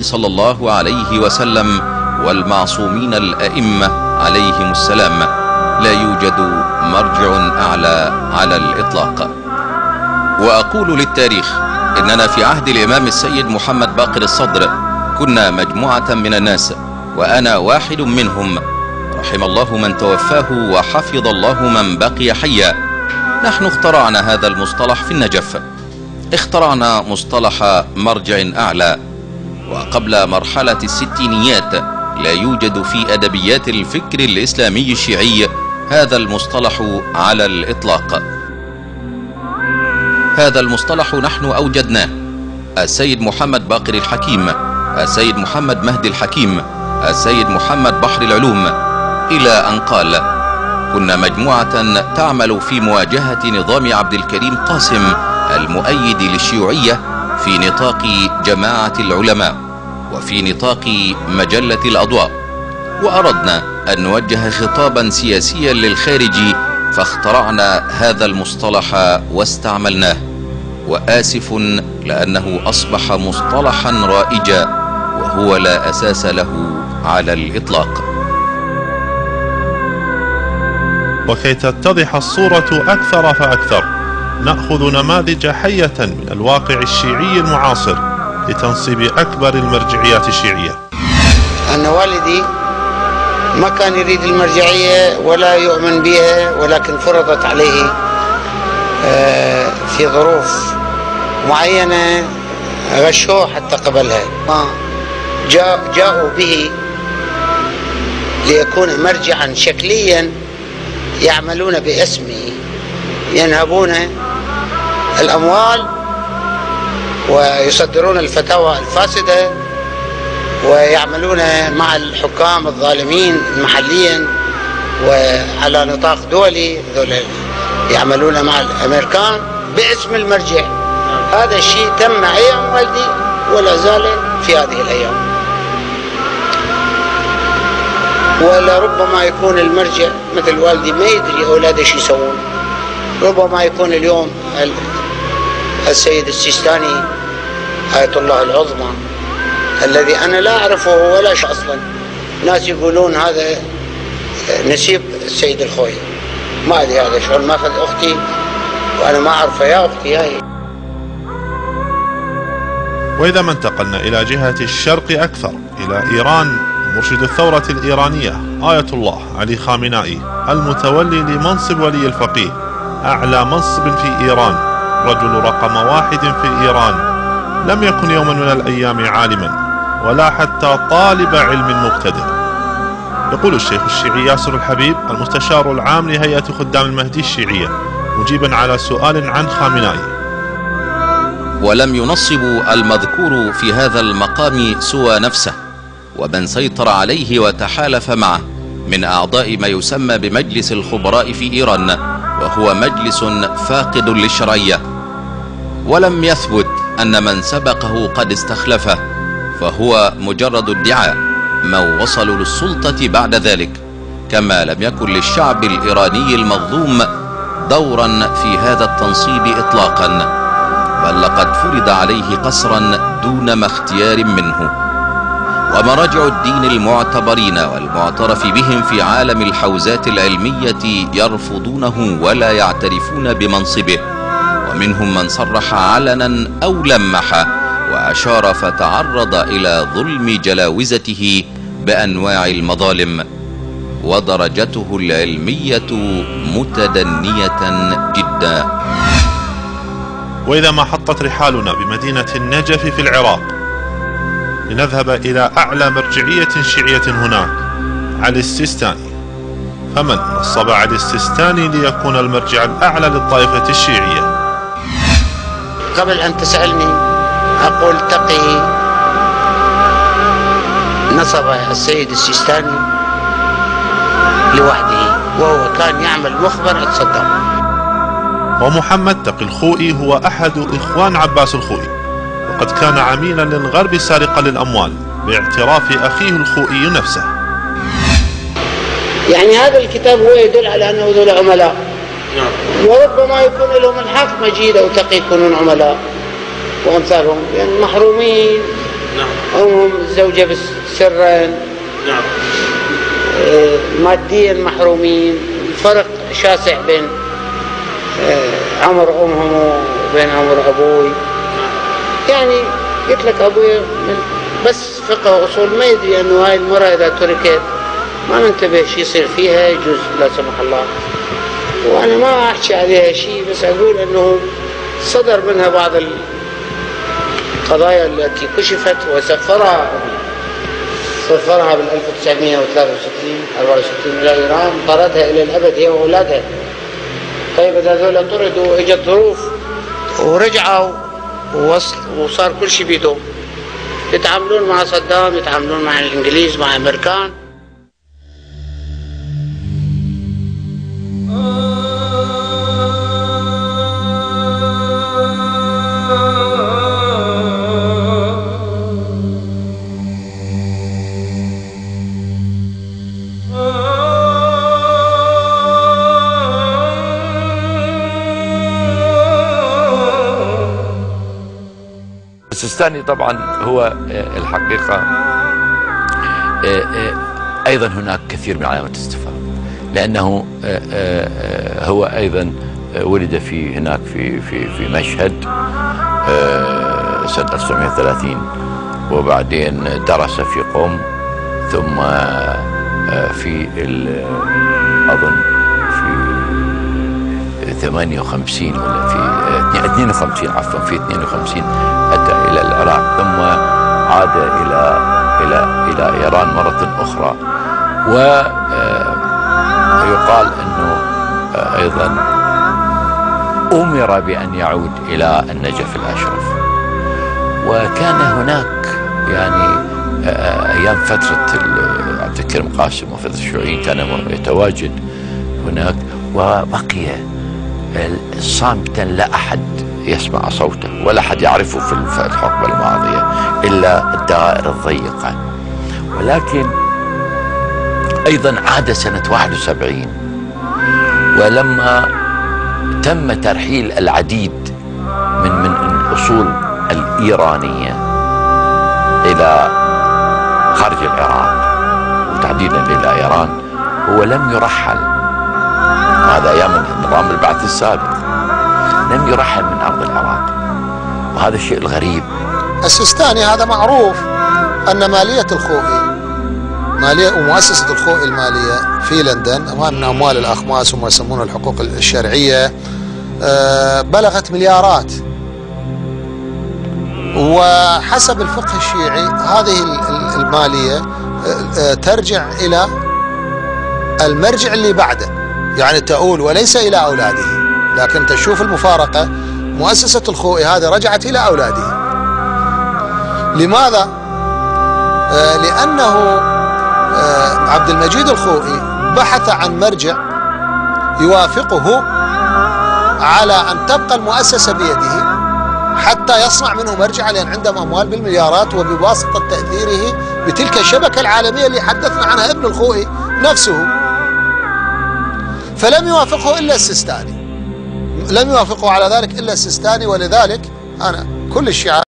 صلى الله عليه وسلم والمعصومين الأئمة عليهم السلام لا يوجد مرجع أعلى على الإطلاق. وأقول للتاريخ إننا في عهد الإمام السيد محمد باقر الصدر كنا مجموعة من الناس وأنا واحد منهم، رحم الله من توفاه وحفظ الله من بقي حيا. نحن اخترعنا هذا المصطلح في النجف، اخترعنا مصطلح مرجع أعلى. وقبل مرحلة الستينيات لا يوجد في أدبيات الفكر الإسلامي الشيعي هذا المصطلح على الإطلاق. هذا المصطلح نحن أوجدناه، السيد محمد باقر الحكيم، السيد محمد مهدي الحكيم، السيد محمد بحر العلوم، إلى أن قال: كنا مجموعة تعمل في مواجهة نظام عبد الكريم قاسم المؤيد للشيوعية في نطاق جماعة العلماء وفي نطاق مجلة الأضواء، وأردنا أن نوجه خطابا سياسيا للخارج، فاخترعنا هذا المصطلح واستعملناه. وآسف لأنه أصبح مصطلحا رائجا وهو لا أساس له على الإطلاق. وكي تتضح الصورة أكثر فأكثر نأخذ نماذج حية من الواقع الشيعي المعاصر لتنصيب أكبر المرجعيات الشيعية. أن والدي ما كان يريد المرجعية ولا يؤمن بها، ولكن فرضت عليه في ظروف معينة، غشوه حتى قبلها. جاءوا به ليكون مرجعا شكليا يعملون باسمه، ينهبون الأموال ويصدرون الفتاوى الفاسدة ويعملون مع الحكام الظالمين محليا وعلى نطاق دولي، يعملون مع الأمريكان باسم المرجع. هذا الشيء تم أيام والدي ولا زال في هذه الأيام. ولربما يكون المرجع مثل والدي ما يدري أولاده شو يسوون. ربما يكون اليوم السيد السيستاني آية الله العظمى الذي أنا لا أعرفه ولا شيء أصلا، ناس يقولون هذا نسيب السيد الخوي، ما أدري هذا شغل ماخذ أختي وأنا ما أعرفها، يا أختي هاي. وإذا ما انتقلنا إلى جهة الشرق أكثر، إلى إيران، مرشد الثورة الإيرانية آية الله علي خامنائي المتولي لمنصب ولي الفقيه، أعلى منصب في إيران، رجل رقم 1 في إيران، لم يكن يوما من الأيام عالما ولا حتى طالب علم مقتدر. يقول الشيخ الشيعي ياسر الحبيب المستشار العام لهيئة خدام المهدي الشيعية مجيبا على سؤال عن خامنائي: ولم ينصب المذكور في هذا المقام سوى نفسه ومن سيطر عليه وتحالف معه من أعضاء ما يسمى بمجلس الخبراء في إيران، وهو مجلس فاقد للشرعية، ولم يثبت أن من سبقه قد استخلفه، فهو مجرد ادعاء من وصلوا للسلطة بعد ذلك، كما لم يكن للشعب الإيراني المظلوم دورا في هذا التنصيب إطلاقا، بل لقد فرض عليه قسرا دون ما اختيار منه. ومراجع الدين المعتبرين والمعترف بهم في عالم الحوزات العلمية يرفضونه ولا يعترفون بمنصبه، ومنهم من صرح علنا أو لمح وأشار فتعرض إلى ظلم جلاوزته بأنواع المظالم، ودرجته العلمية متدنية جدا. وإذا ما حطت رحالنا بمدينة النجف في العراق لنذهب إلى أعلى مرجعية شيعية هناك، علي السيستاني. فمن نصب علي السيستاني ليكون المرجع الأعلى للطائفة الشيعية؟ قبل أن تسألني أقول تقي نصب السيد السيستاني لوحده، وهو كان يعمل مخبر عند صدام. ومحمد تقي الخوئي هو أحد إخوان عباس الخوئي، وقد كان عميلا للغرب سارقا للأموال باعتراف أخيه الخوئي نفسه. يعني هذا الكتاب هو يدل على أنه ذو عملاء، وربما يكون لهم الحق مجيد أو تقي يكونون عملاء وأمثالهم، يعني محرومين أمهم زوجة سرا، ماديا محرومين. الفرق شاسع بين عمر أمهم وبين عمر أبوي. يعني قلت لك أبوي بس فقه وأصول، ما يدري أنه هاي المرأة إذا تركت ما ننتبه شي يصير فيها، يجوز لا سمح الله. وأنا ما أحكي عليها شيء، بس أقول أنه صدر منها بعض القضايا التي كشفت وسفرها بال 1963 إلى إيران، طردها إلى الأبد هي وأولادها. طيب إذا هذول طردوا إجت ظروف ورجعوا وصار كل شيء بيدهم، يتعاملون مع صدام، يتعاملون مع الإنجليز، مع الأمريكان. السيستاني طبعا هو الحقيقة أيضا هناك كثير من علامات الاستفهام، لأنه هو أيضا ولد في هناك في مشهد سنة 1930، وبعدين درس في قم، ثم في أظن في 58 ولا في 52 عفوا، في 52 أتى إلى العراق، ثم عاد إلى إيران مرة أخرى. ويقال أنه أيضا أمر بأن يعود إلى النجف الأشرف. وكان هناك يعني أيام فترة عبد الكريم قاسم وفترة الشيوعيين كان يتواجد هناك، وبقي صامتا، لا أحد يسمع صوته ولا أحد يعرفه في الحقبة الماضية إلا الدائرة الضيقة. ولكن أيضا عاد سنة 71، ولما تم ترحيل العديد من الأصول الإيرانية إلى خارج العراق وتحديدا إلى إيران، هو لم يرحل. هذا أيام نظام البعث السابق، لم يرحل من أرض العراق، وهذا الشيء الغريب. السيستاني هذا معروف أن مالية الخوئي، مالية ومؤسسة الخوئي المالية في لندن، من أموال الأخماس وما يسمونه الحقوق الشرعية، بلغت مليارات. وحسب الفقه الشيعي هذه المالية ترجع إلى المرجع اللي بعده، يعني تؤول وليس إلى أولاده. لكن تشوف المفارقة، مؤسسة الخوئي هذه رجعت إلى أولاده. لماذا؟ لأنه عبد المجيد الخوئي بحث عن مرجع يوافقه على أن تبقى المؤسسة بيده حتى يصنع منه مرجع، لأن عندهم أموال بالمليارات، وبواسطة تأثيره بتلك الشبكة العالمية اللي حدثنا عنها ابن الخوئي نفسه. فلم يوافقه إلا السيستاني، لم يوافقه على ذلك إلا السيستاني. ولذلك أنا كل الشيعة